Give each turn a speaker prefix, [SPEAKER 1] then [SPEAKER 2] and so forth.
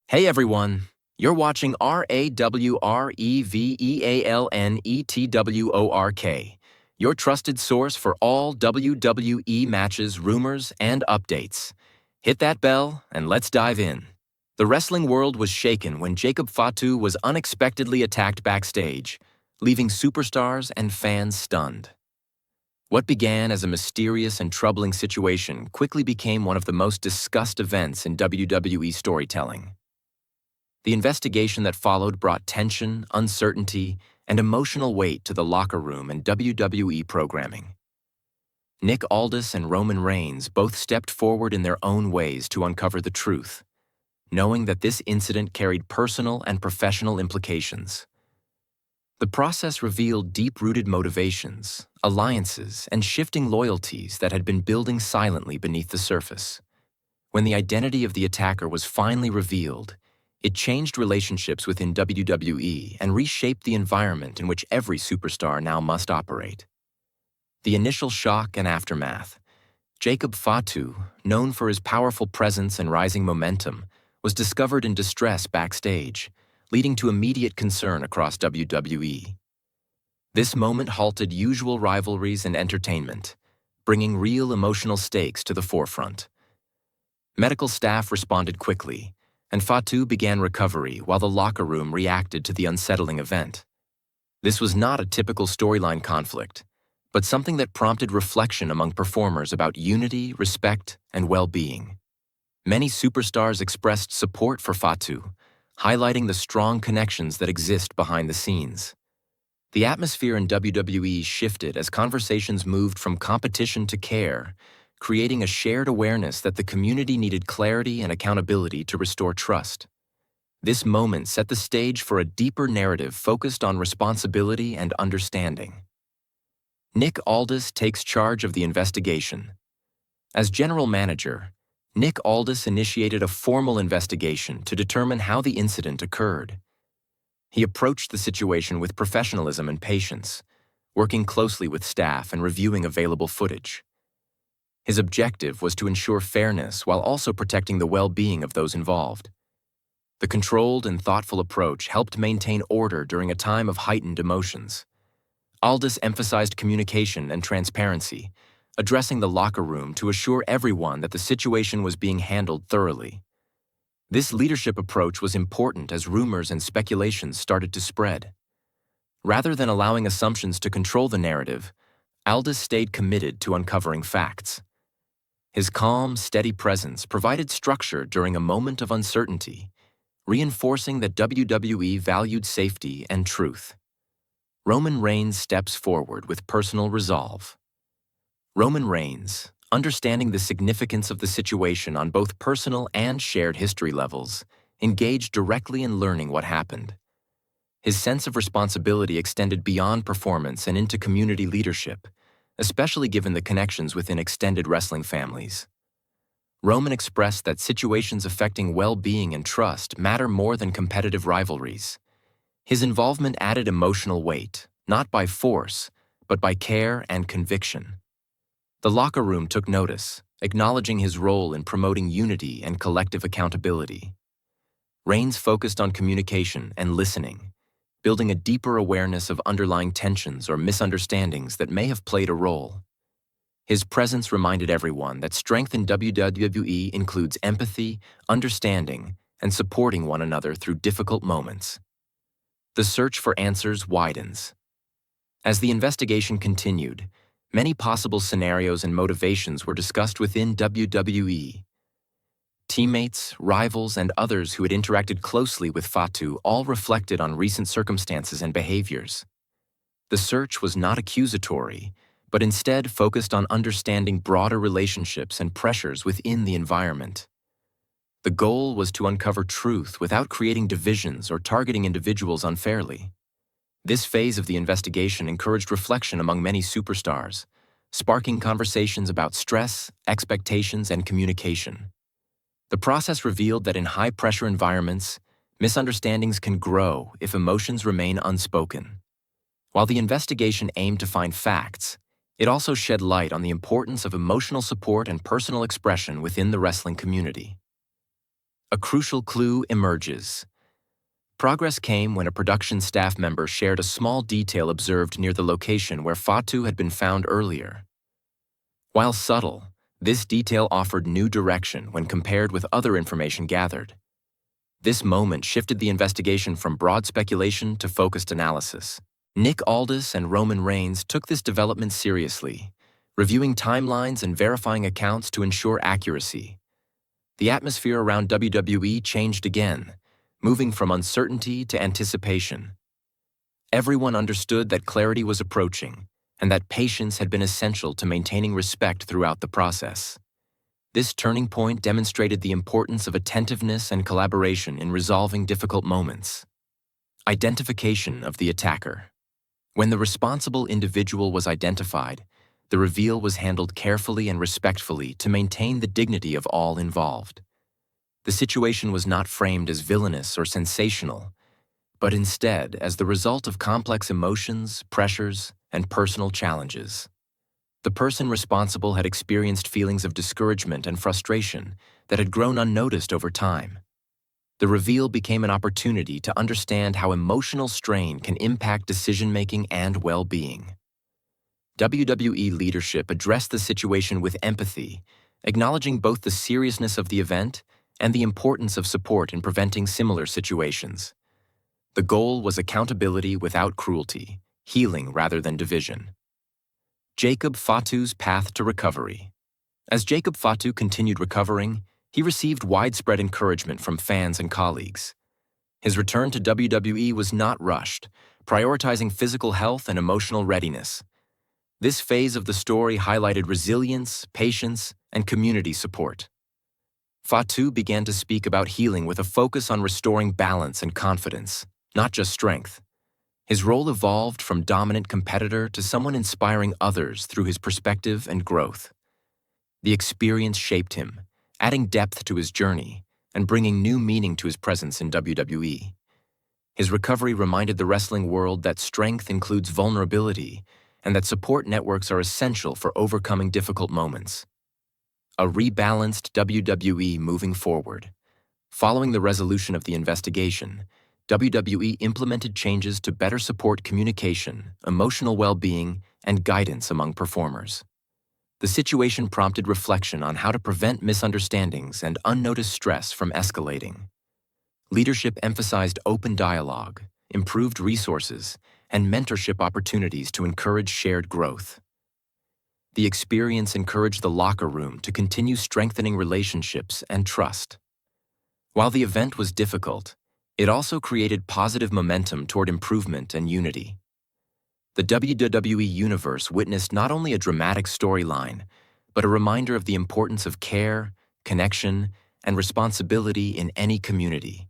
[SPEAKER 1] Hey everyone, you're watching RAWREVEALNETWORK, your trusted source for all WWE matches, rumors, and updates. Hit that bell and let's dive in. The wrestling world was shaken when Jacob Fatu was unexpectedly attacked backstage, leaving superstars and fans stunned. What began as a mysterious and troubling situation quickly became one of the most discussed events in WWE storytelling. The investigation that followed brought tension, uncertainty, and emotional weight to the locker room and WWE programming. Nick Aldis and Roman Reigns both stepped forward in their own ways to uncover the truth, knowing that this incident carried personal and professional implications. The process revealed deep-rooted motivations, alliances, and shifting loyalties that had been building silently beneath the surface. When the identity of the attacker was finally revealed, it changed relationships within WWE and reshaped the environment in which every superstar now must operate. The initial shock and aftermath. Jacob Fatu, known for his powerful presence and rising momentum, was discovered in distress backstage, leading to immediate concern across WWE. This moment halted usual rivalries and entertainment, bringing real emotional stakes to the forefront. Medical staff responded quickly, and Fatu began recovery while the locker room reacted to the unsettling event. This was not a typical storyline conflict, but something that prompted reflection among performers about unity, respect, and well-being. Many superstars expressed support for Fatu, highlighting the strong connections that exist behind the scenes. The atmosphere in WWE shifted as conversations moved from competition to care, creating a shared awareness that the community needed clarity and accountability to restore trust. This moment set the stage for a deeper narrative focused on responsibility and understanding. Nick Aldis takes charge of the investigation. As general manager, Nick Aldis initiated a formal investigation to determine how the incident occurred. He approached the situation with professionalism and patience, working closely with staff and reviewing available footage. His objective was to ensure fairness while also protecting the well-being of those involved. The controlled and thoughtful approach helped maintain order during a time of heightened emotions. Aldis emphasized communication and transparency, addressing the locker room to assure everyone that the situation was being handled thoroughly. This leadership approach was important as rumors and speculations started to spread. Rather than allowing assumptions to control the narrative, Aldis stayed committed to uncovering facts. His calm, steady presence provided structure during a moment of uncertainty, reinforcing that WWE valued safety and truth. Roman Reigns steps forward with personal resolve. Roman Reigns, understanding the significance of the situation on both personal and shared history levels, engaged directly in learning what happened. His sense of responsibility extended beyond performance and into community leadership, especially given the connections within extended wrestling families. Roman expressed that situations affecting well-being and trust matter more than competitive rivalries. His involvement added emotional weight, not by force, but by care and conviction. The locker room took notice, acknowledging his role in promoting unity and collective accountability. Reigns focused on communication and listening, building a deeper awareness of underlying tensions or misunderstandings that may have played a role. His presence reminded everyone that strength in WWE includes empathy, understanding, and supporting one another through difficult moments. The search for answers widens. As the investigation continued, many possible scenarios and motivations were discussed within WWE. Teammates, rivals, and others who had interacted closely with Fatu all reflected on recent circumstances and behaviors. The search was not accusatory, but instead focused on understanding broader relationships and pressures within the environment. The goal was to uncover truth without creating divisions or targeting individuals unfairly. This phase of the investigation encouraged reflection among many superstars, sparking conversations about stress, expectations, and communication. The process revealed that in high-pressure environments, misunderstandings can grow if emotions remain unspoken. While the investigation aimed to find facts, it also shed light on the importance of emotional support and personal expression within the wrestling community. a crucial clue emerges. Progress came when a production staff member shared a small detail observed near the location where Fatu had been found earlier. While subtle, this detail offered new direction when compared with other information gathered. This moment shifted the investigation from broad speculation to focused analysis. Nick Aldis and Roman Reigns took this development seriously, reviewing timelines and verifying accounts to ensure accuracy. The atmosphere around WWE changed again, moving from uncertainty to anticipation. Everyone understood that clarity was approaching, and that patience had been essential to maintaining respect throughout the process. This turning point demonstrated the importance of attentiveness and collaboration in resolving difficult moments. Identification of the attacker. When the responsible individual was identified, the reveal was handled carefully and respectfully to maintain the dignity of all involved. The situation was not framed as villainous or sensational, but instead as the result of complex emotions, pressures, and personal challenges. The person responsible had experienced feelings of discouragement and frustration that had grown unnoticed over time. The reveal became an opportunity to understand how emotional strain can impact decision-making and well-being. WWE leadership addressed the situation with empathy, acknowledging both the seriousness of the event and the importance of support in preventing similar situations. The goal was accountability without cruelty, healing rather than division. Jacob Fatu's path to recovery. As Jacob Fatu continued recovering, he received widespread encouragement from fans and colleagues. His return to WWE was not rushed, prioritizing physical health and emotional readiness. This phase of the story highlighted resilience, patience, and community support. Fatu began to speak about healing with a focus on restoring balance and confidence, not just strength. His role evolved from dominant competitor to someone inspiring others through his perspective and growth. The experience shaped him, adding depth to his journey and bringing new meaning to his presence in WWE. His recovery reminded the wrestling world that strength includes vulnerability and that support networks are essential for overcoming difficult moments. A rebalanced WWE moving forward. Following the resolution of the investigation, WWE implemented changes to better support communication, emotional well-being, and guidance among performers. The situation prompted reflection on how to prevent misunderstandings and unnoticed stress from escalating. Leadership emphasized open dialogue, improved resources, and mentorship opportunities to encourage shared growth. The experience encouraged the locker room to continue strengthening relationships and trust. While the event was difficult, it also created positive momentum toward improvement and unity. The WWE Universe witnessed not only a dramatic storyline, but a reminder of the importance of care, connection, and responsibility in any community.